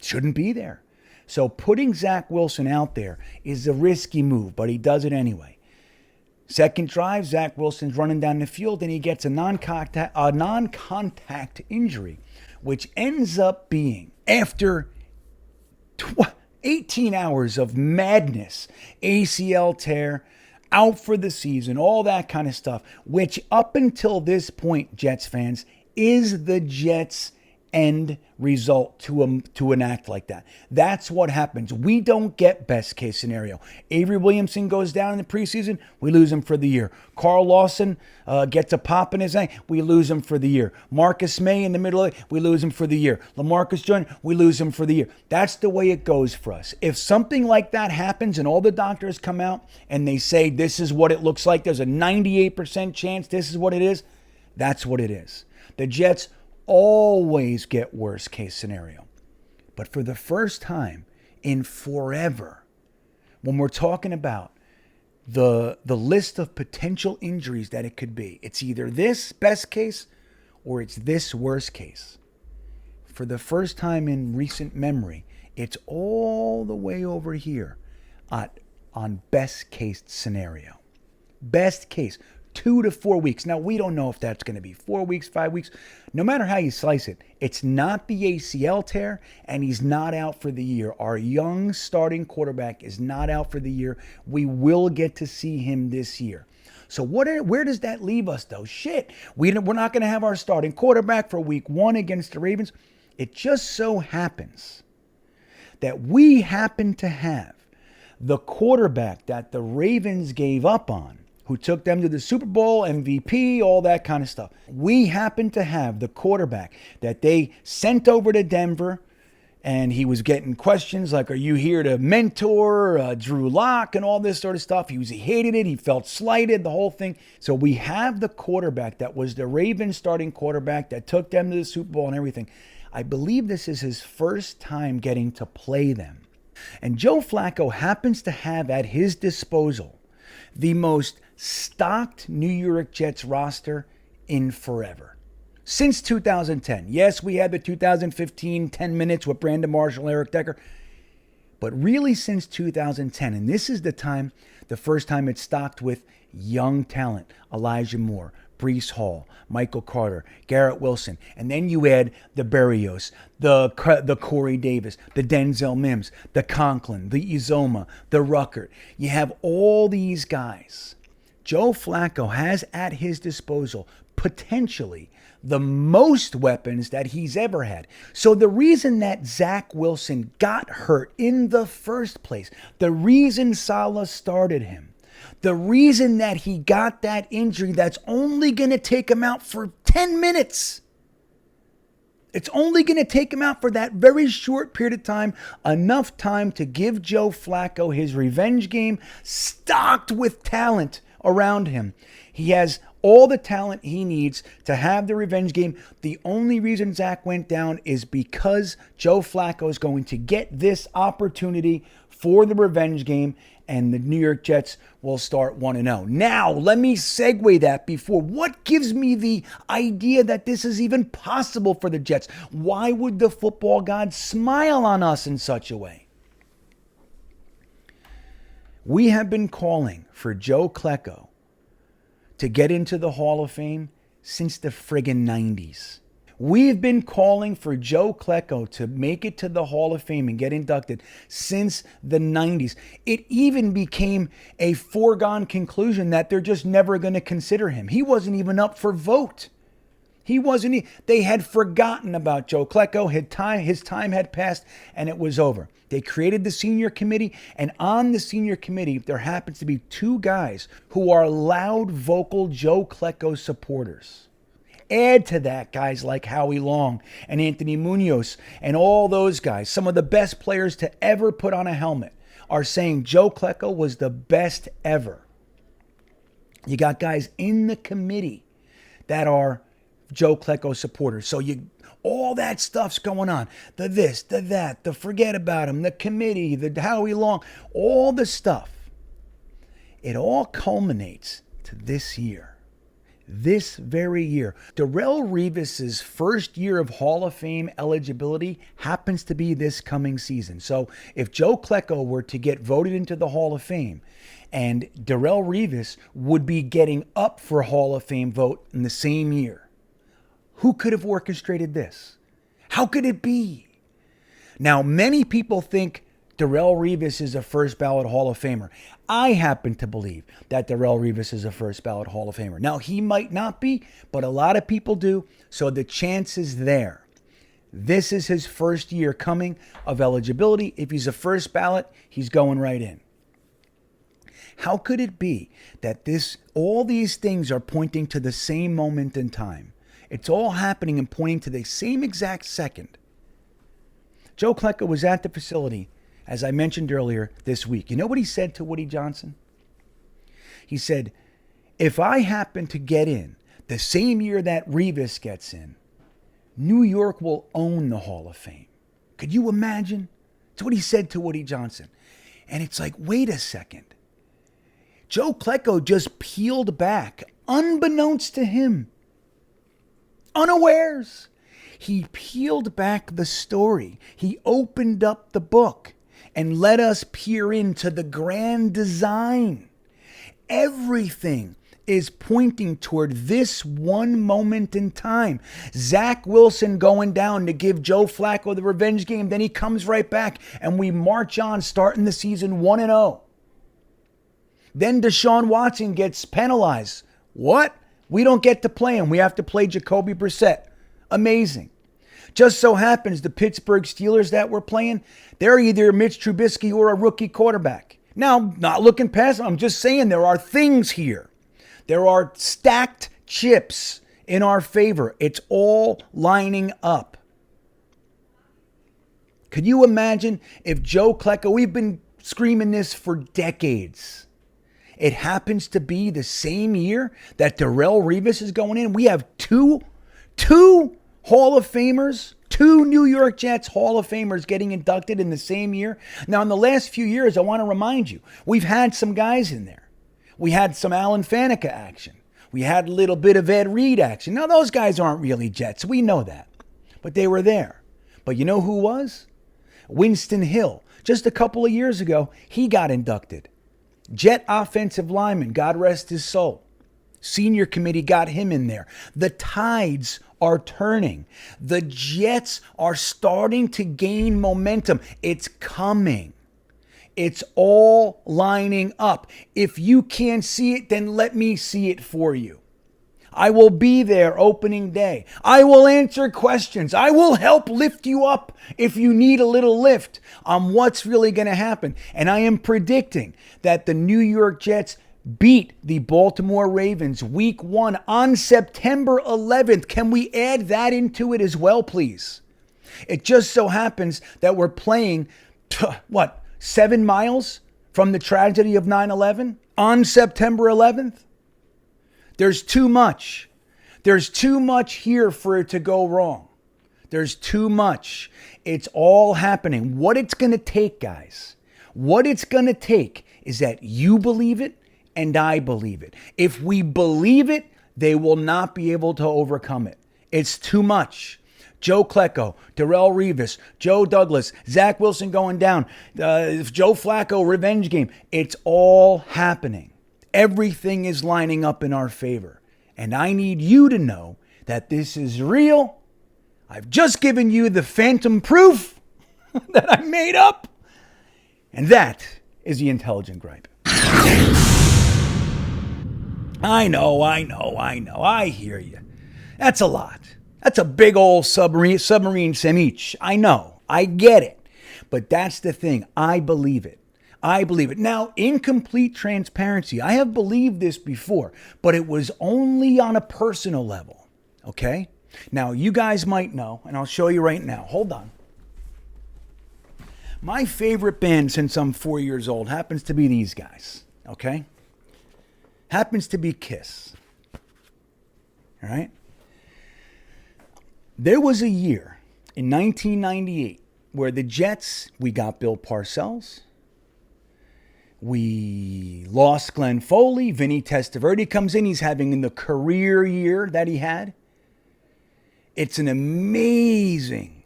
A: shouldn't be there. So putting Zach Wilson out there is a risky move, but he does it anyway. Second drive, Zach Wilson's running down the field and he gets a non-contact injury, which ends up being, after 18 hours of madness, ACL tear, out for the season, all that kind of stuff, which up until this point, Jets fans, is the Jets' end result to an act like that. That's what happens. We don't get best case scenario. Avery Williamson goes down in the preseason, we lose him for the year. Carl Lawson gets a pop in his ankle, we lose him for the year. Marcus May in the middle of it, we lose him for the year. LaMarcus Joyner, we lose him for the year. That's the way it goes for us. If something like that happens and all the doctors come out and they say this is what it looks like, there's a 98% chance this is what it is, that's what it is. The Jets always get worst case scenario. But for the first time in forever, when we're talking about the list of potential injuries that it could be, it's either this best case or it's this worst case. For the first time in recent memory, it's all the way over here on best case scenario. Best case. 2 to 4 weeks. Now, we don't know if that's going to be 4 weeks, 5 weeks. No matter how you slice it, it's not the ACL tear, and he's not out for the year. Our young starting quarterback is not out for the year. We will get to see him this year. So where does that leave us, though? Shit, we're not going to have our starting quarterback for week 1 against the Ravens. It just so happens that we happen to have the quarterback that the Ravens gave up on, who took them to the Super Bowl, MVP, all that kind of stuff. We happen to have the quarterback that they sent over to Denver, and he was getting questions like, are you here to mentor Drew Lock and all this sort of stuff? He hated it. He felt slighted, the whole thing. So we have the quarterback that was the Ravens starting quarterback that took them to the Super Bowl and everything. I believe this is his first time getting to play them. And Joe Flacco happens to have at his disposal the most stocked New York Jets roster in forever. Since 2010. Yes, we had the 2015 10 minutes with Brandon Marshall, Eric Decker. but really since 2010. And this is the first time it's stocked with young talent. Elijah Moore, Breece Hall, Michael Carter, Garrett Wilson. And then you add the Berrios, the Corey Davis, the Denzel Mims, the Conklin, the Uzoma, the Ruckert. You have all these guys. Joe Flacco has at his disposal potentially the most weapons that he's ever had. So the reason that Zach Wilson got hurt in the first place, the reason Saleh started him, the reason that he got that injury that's only going to take him out for 10 minutes. It's only going to take him out for that very short period of time, enough time to give Joe Flacco his revenge game stocked with talent around him. He has all the talent he needs to have the revenge game. The only reason Zach went down is because Joe Flacco is going to get this opportunity for the revenge game, and the New York Jets will start 1-0. Now, let me segue that before. What gives me the idea that this is even possible for the Jets? Why would the football god smile on us in such a way? We have been calling for Joe Flacco to get into the Hall of Fame since the friggin' 90s. We've been calling for Joe Flacco to make it to the Hall of Fame and get inducted since the 90s. It even became a foregone conclusion that they're just never going to consider him. He wasn't even up for vote. They had forgotten about Joe Flacco. His time had passed and it was over. They created the senior committee, and on the senior committee, there happens to be two guys who are loud, vocal Joe Flacco supporters. Add to that guys like Howie Long and Anthony Munoz and all those guys, some of the best players to ever put on a helmet, are saying Joe Flacco was the best ever. You got guys in the committee that are Joe Flacco supporters. So all that stuff's going on. The this, the that, the forget about him, the committee, the Howie Long, all the stuff. It all culminates to this year. This very year. Darrelle Revis's first year of Hall of Fame eligibility happens to be this coming season. So if Joe Flacco were to get voted into the Hall of Fame, and Darrelle Revis would be getting up for Hall of Fame vote in the same year, who could have orchestrated this? How could it be? Now, many people think Darrelle Revis is a first ballot Hall of Famer. I happen to believe that Darrelle Revis is a first ballot Hall of Famer. Now, he might not be, but a lot of people do, so the chance is there. This is his first year coming of eligibility. If he's a first ballot, he's going right in. How could it be that all these things are pointing to the same moment in time? It's all happening and pointing to the same exact second. Joe Flacco was at the facility, as I mentioned earlier, this week. You know what he said to Woody Johnson? He said, if I happen to get in the same year that Revis gets in, New York will own the Hall of Fame. Could you imagine? That's what he said to Woody Johnson. And it's like, wait a second. Joe Flacco just peeled back, unbeknownst to him, unawares. He peeled back the story. He opened up the book and let us peer into the grand design. Everything is pointing toward this one moment in time. Zach Wilson going down to give Joe Flacco the revenge game. Then he comes right back and we march on, starting the season 1-0. Then Deshaun Watson gets penalized. What? We don't get to play him. We have to play Jacoby Brissett. Amazing. Just so happens the Pittsburgh Steelers that we're playing, they're either Mitch Trubisky or a rookie quarterback. Now, not looking past them, I'm just saying there are things here. There are stacked chips in our favor. It's all lining up. Could you imagine if Joe Flacco, we've been screaming this for decades. It happens to be the same year that Darrelle Revis is going in. We have two Hall of Famers, two New York Jets Hall of Famers getting inducted in the same year. Now, in the last few years, I want to remind you, we've had some guys in there. We had some Alan Faneca action. We had a little bit of Ed Reed action. Now, those guys aren't really Jets. We know that. But they were there. But you know who was? Winston Hill, Just a couple of years ago, he got inducted. Jet offensive lineman, God rest his soul. Senior committee got him in there. The tides are turning. The Jets are starting to gain momentum. It's coming. It's all lining up. If you can't see it, then let me see it for you. I will be there opening day. I will answer questions. I will help lift you up if you need a little lift on what's really going to happen. And I am predicting that the New York Jets beat the Baltimore Ravens week 1 on September 11th. Can we add that into it as well, please? It just so happens that we're playing, 7 miles from the tragedy of 9/11 on September 11th? There's too much. There's too much here for it to go wrong. There's too much. It's all happening. What it's going to take, guys, what it's going to take is that you believe it and I believe it. If we believe it, they will not be able to overcome it. It's too much. Joe Flacco, Darrelle Revis, Joe Douglas, Zach Wilson going down, Joe Flacco revenge game. It's all happening. Everything is lining up in our favor. And I need you to know that this is real. I've just given you the phantom proof that I made up. And that is the intelligent gripe. I know. I hear you. That's a lot. That's a big old submarine sandwich. I know. I get it. But that's the thing. I believe it. I believe it. Now, in complete transparency, I have believed this before, but it was only on a personal level. Okay? Now, you guys might know, and I'll show you right now. Hold on. My favorite band since I'm 4 years old happens to be these guys. Okay? Happens to be Kiss. All right? There was a year in 1998 where the Jets, we got Bill Parcells. We lost Glenn Foley. Vinny Testaverde comes in. He's having the career year that he had. It's an amazing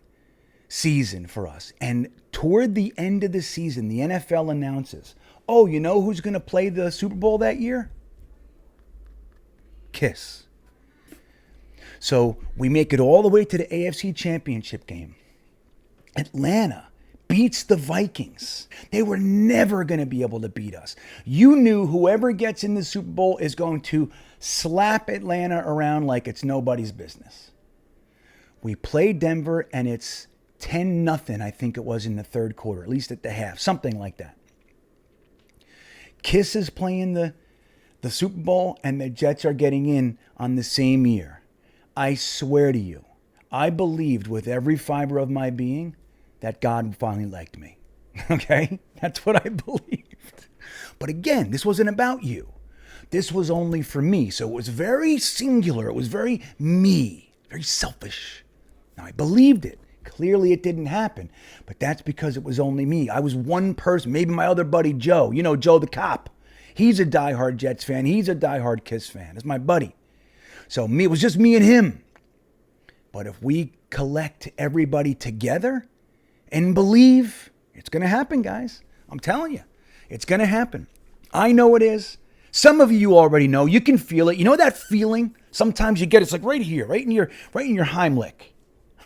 A: season for us. And toward the end of the season, the NFL announces, oh, you know who's going to play the Super Bowl that year? Kiss. So we make it all the way to the AFC Championship game. Atlanta beats the Vikings. They were never going to be able to beat us. You knew whoever gets in the Super Bowl is going to slap Atlanta around like it's nobody's business. We play Denver and it's 10-0, I think it was in the third quarter, at least at the half, something like that. Kiss is playing the Super Bowl and the Jets are getting in on the same year. I swear to you, I believed with every fiber of my being that God finally liked me. Okay? That's what I believed. But again, this wasn't about you. This was only for me. So it was very singular. It was very me, very selfish. Now, I believed it. Clearly, it didn't happen. But that's because it was only me. I was one person. Maybe my other buddy, Joe. You know, Joe the cop. He's a diehard Jets fan. He's a diehard Kiss fan. That's my buddy. So it was just me and him. But if we collect everybody together and believe, it's going to happen, guys. I'm telling you, it's going to happen. I know it is. Some of you already know. You can feel it. You know that feeling? Sometimes you get it's like right here, right in your Heimlich,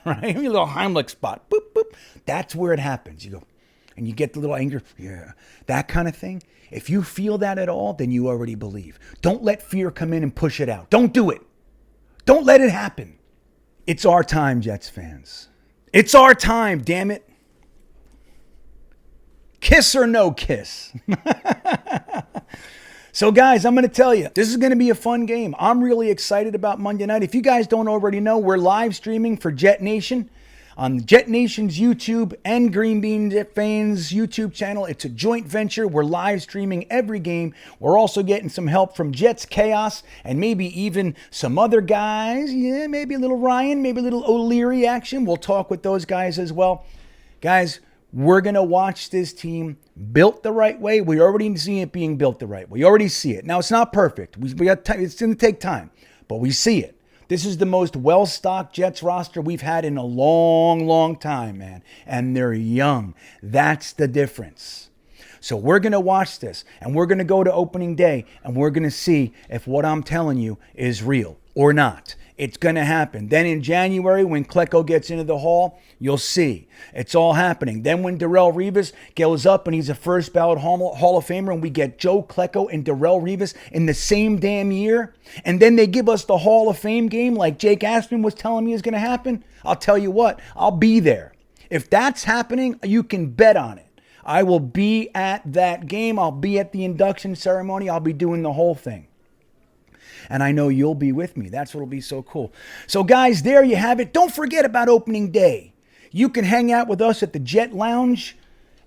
A: right? Your little Heimlich spot. Boop, boop. That's where it happens. You go, and you get the little anger. Yeah, that kind of thing. If you feel that at all, then you already believe. Don't let fear come in and push it out. Don't do it. Don't let it happen. It's our time, Jets fans. It's our time, damn it. Kiss or no kiss. So, guys, I'm going to tell you, this is going to be a fun game. I'm really excited about Monday night. If you guys don't already know, we're live streaming for Jetnation on Jetnation's YouTube and GreenBeanjetsfan's YouTube channel. It's a joint venture. We're live streaming every game. We're also getting some help from Jets Chaos and maybe even some other guys. Yeah, maybe a little Ryan, maybe a little O'Leary action. We'll talk with those guys as well. Guys, we're going to watch this team built the right way. We already see it being built the right way. We already see it. Now, it's not perfect. It's going to take time, but we see it. This is the most well-stocked Jets roster we've had in a long, long time, man. And they're young. That's the difference. So we're going to watch this, and we're going to go to opening day, and we're going to see if what I'm telling you is real or not. It's going to happen. Then in January, when Flacco gets into the Hall, you'll see. It's all happening. Then when Darrelle Revis goes up and he's a first ballot Hall of Famer, and we get Joe Flacco and Darrelle Revis in the same damn year, and then they give us the Hall of Fame game like Jake Aspin was telling me is going to happen, I'll tell you what, I'll be there. If that's happening, you can bet on it. I will be at that game. I'll be at the induction ceremony. I'll be doing the whole thing. And I know you'll be with me. That's what'll be so cool. So guys, there you have it. Don't forget about opening day. You can hang out with us at the Jet Lounge.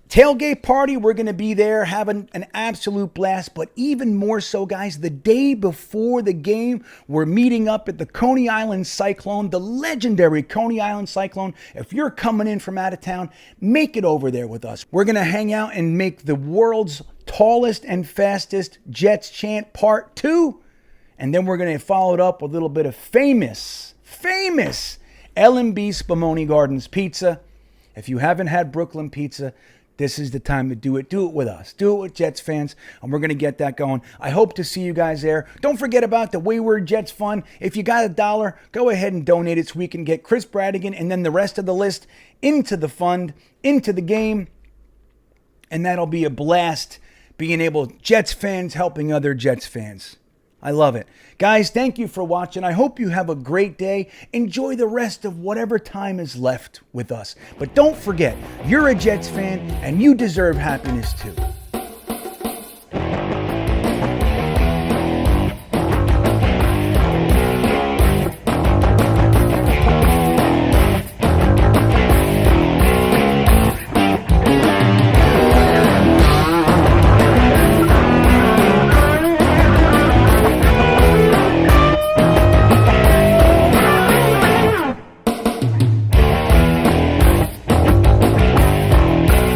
A: Tailgate party, we're going to be there having an absolute blast. But even more so, guys, the day before the game, we're meeting up at the Coney Island Cyclone, the legendary Coney Island Cyclone. If you're coming in from out of town, make it over there with us. We're going to hang out and make the world's tallest and fastest Jets chant part 2. And then we're going to follow it up with a little bit of famous L&B Spumoni Gardens pizza. If you haven't had Brooklyn pizza, this is the time to do it. Do it with us. Do it with Jets fans, and we're going to get that going. I hope to see you guys there. Don't forget about the Wayward Jets Fund. If you got $1, go ahead and donate it so we can get Chris Bradigan and then the rest of the list into the fund, into the game, and that'll be a blast being able, Jets fans helping other Jets fans. I love it. Guys, thank you for watching. I hope you have a great day. Enjoy the rest of whatever time is left with us. But don't forget, you're a Jets fan and you deserve happiness too.